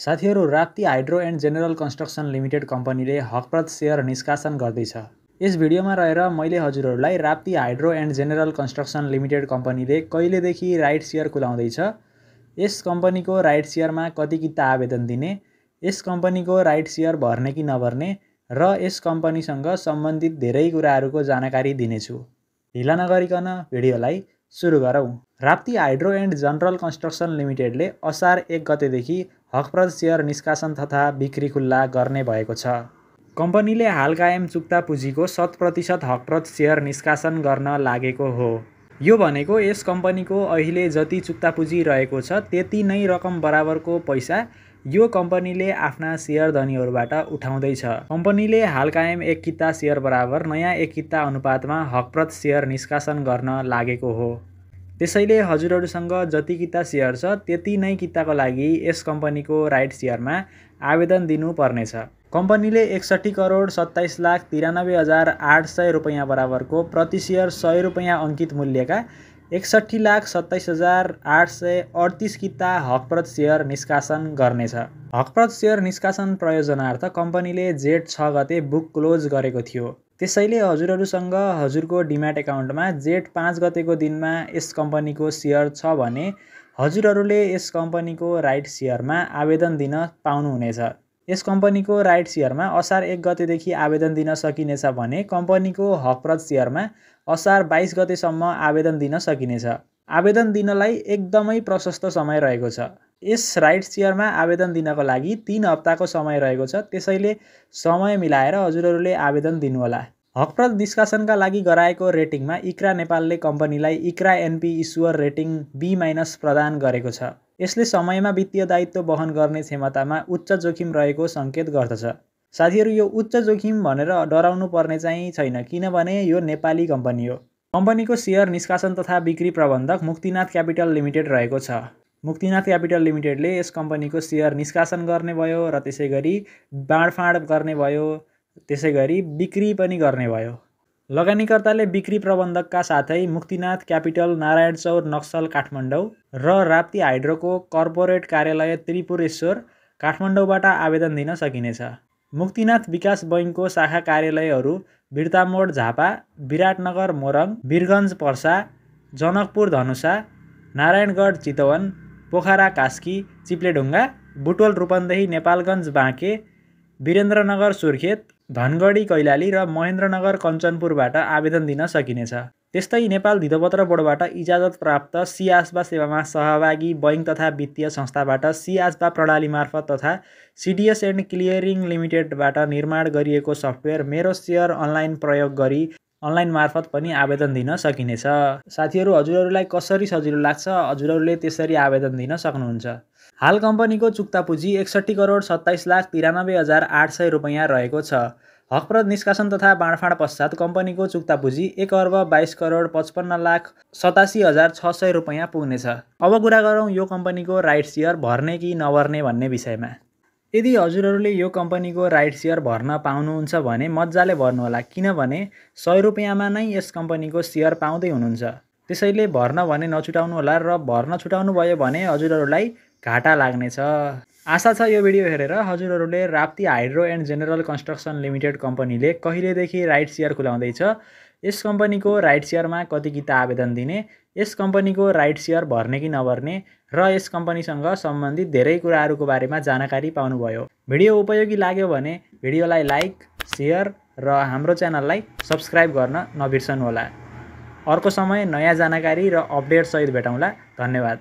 साथीहरू, Rapti hydro and general construction limited कम्पनीले हकप्रद share निष्कासन गर्दैछ। यस भिडियोमा रहेर मैले हजुरहरूलाई Rapti hydro and general construction limited कम्पनीले कहिलेदेखि राइट सेयर खुलाउँदैछ, यस कम्पनीको राइट सेयरमा कति किता आवेदन दिने, यस कम्पनीको राइट सेयर भर्ने कि नभर्ने र यस कम्पनीसँग सम्बन्धित धेरै कुराहरूको जानकारी दिनेछु। ढिला नगरिकन भिडियोलाई सुरु गरौँ। Rapti hydro and general construction लिमिटेडले असार 1 गतेदेखि हकप्रद सेयर निष्कासन तथा बिक्री खुल्ला गर्ने भएको छ। कम्पनीले हाल कायम चुक्ता पुँजीको 100% हकप्रद सेयर निष्कासन गर्न लागेको हो। यो भनेको यस कम्पनीको अहिले जति चुक्ता पुँजी रहेको छ त्यति नै रकम बराबरको पैसा यो कम्पनीले आफ्ना सेयरधनीहरूबाट उठाउँदैछ। कम्पनीले हाल कायम 1 किता सेयर बराबर नयाँ 1 किता अनुपातमा हकप्रद सेयर निष्कासन गर्न लागेको हो। त्यसैले हजुरहरूसँग जति किता सेयर छ त्यति नै किताको लागि यस कम्पनीको राइट सेयरमा आवेदन दिनु पर्नेछ। कम्पनीले 61,27,93,800 रुपैयाँ बराबरको प्रति सेयर 100 रुपैयाँ अङ्कित मूल्यका 61,27,838 किता हकप्रद सेयर निष्कासन गर्नेछ। हकप्रद सेयर निष्कासन प्रयोजनार्थ कम्पनीले जेठ 6 गते बुक क्लोज गरेको थियो। त्यसैले हजुरहरूसँग हजुरको डिम्याट एकाउन्टमा जेठ 5 गतेको दिनमा यस कम्पनीको सेयर छ भने हजुरहरूले यस कम्पनीको राइट सेयरमा आवेदन दिन पाउनुहुनेछ। यस कम्पनीको राइट सेयरमा असार 1 गतेदेखि आवेदन दिन सकिनेछ भने कम्पनीको हकप्रद सेयरमा असार 22 गतेसम्म आवेदन दिन सकिनेछ। आवेदन दिनलाई एकदमै प्रशस्त समय रहेको छ। यस राइट सेयरमा आवेदन दिनको लागि 3 हप्ताको समय रहेको छ। त्यसैले समय मिलाएर हजुरहरूले आवेदन दिनुहोला। हकप्रद निष्कासनका लागि गराएको रेटिङमा इक्रा नेपालले कम्पनीलाई इक्रा एनपी इस्युअर रेटिङ B- प्रदान गरेको छ। यसले समयमा वित्तीय दायित्व वहन गर्ने क्षमतामा उच्च जोखिम रहेको सङ्केत गर्दछ। साथीहरू, यो उच्च जोखिम भनेर डराउनु पर्ने चाहिँ छैन, किनभने यो नेपाली कम्पनी हो। कम्पनीको सेयर निष्कासन तथा बिक्री प्रबन्धक मुक्तिनाथ क्यापिटल लिमिटेड रहेको छ। मुक्तिनाथ क्यापिटल लिमिटेडले यस कम्पनीको सेयर निष्कासन गर्ने भयो र त्यसै गरी बाँडफाँड गर्ने भयो, त्यसै गरी बिक्री पनि गर्ने भयो। लगानीकर्ताले बिक्री प्रबन्धकका साथै मुक्तिनाथ क्यापिटल नारायण चौर नक्सल काठमाडौँ र राप्ती हाइड्रोको कर्पोरेट कार्यालय त्रिपुरेश्वर काठमाडौँबाट आवेदन दिन सकिनेछ। मुक्तिनाथ विकास बैङ्कको शाखा कार्यालयहरू बिर्तामोड झापा, विराटनगर मोरङ, वीरगञ्ज पर्सा, जनकपुर धनुषा, नारायणगढ चितवन, पोखरा कास्की, चिप्लेढुङ्गा, बुटवल रूपन्देही, नेपालगञ्ज बाँके, वीरेन्द्रनगर सुर्खेत, धनगढी कैलाली र महेन्द्रनगर कञ्चनपुरबाट आवेदन दिन सकिनेछ। त्यस्तै नेपाल धितोपत्र बोर्डबाट इजाजत प्राप्त सी-आस्बा सेवामा सहभागी बैङ्क तथा वित्तीय संस्थाबाट सी-आस्बा प्रणाली मार्फत तथा CDS एन्ड क्लियरिङ लिमिटेडबाट निर्माण गरिएको सफ्टवेयर मेरो सेयर अनलाइन प्रयोग गरी अनलाइन मार्फत पनि आवेदन दिन सकिनेछ। साथीहरू, हजुरहरूलाई कसरी सजिलो लाग्छ हजुरहरूले त्यसरी आवेदन दिन सक्नुहुन्छ। हाल कम्पनीको चुक्ता पुँजी 61,27,93,800 रुपैयाँ रहेको छ। हकप्रद निष्कासन तथा बाँडफाँड पश्चात कम्पनीको चुक्ता पुँजी 1,22,55,87,600 रुपैयाँ पुग्नेछ। अब कुरा गरौँ यो कम्पनीको राइट सेयर भर्ने कि नभर्ने भन्ने विषयमा। यदि हजुरहरूले यो कम्पनीको राइट सेयर भर्न पाउनुहुन्छ भने मजाले भर्नुहोला, किनभने 100 रुपैयाँमा नै यस कम्पनीको सेयर पाउँदै हुनुहुन्छ। त्यसैले भर्न भने नछुटाउनु होला र भर्न छुटाउनु भयो भने हजुरहरूलाई घाटा लाग्नेछ। आशा छ यो भिडियो हेरेर हजुरहरूले Rapti hydro and general construction limited कम्पनीले कहिलेदेखि राइट सेयर खुलाउँदैछ, यस कम्पनीको राइट सेयरमा कति किता आवेदन दिने, यस कम्पनीको राइट सेयर भर्ने कि नभर्ने र यस कम्पनीसँग सम्बन्धित धेरै कुराहरूको बारेमा जानकारी पाउनुभयो। भिडियो उपयोगी लाग्यो भने भिडियोलाई लाइक, सेयर र हाम्रो च्यानललाई सब्स्क्राइब गर्न नबिर्सनुहोला। अर्को समय नयाँ जानकारी र अपडेट सहित भेटौँला। धन्यवाद।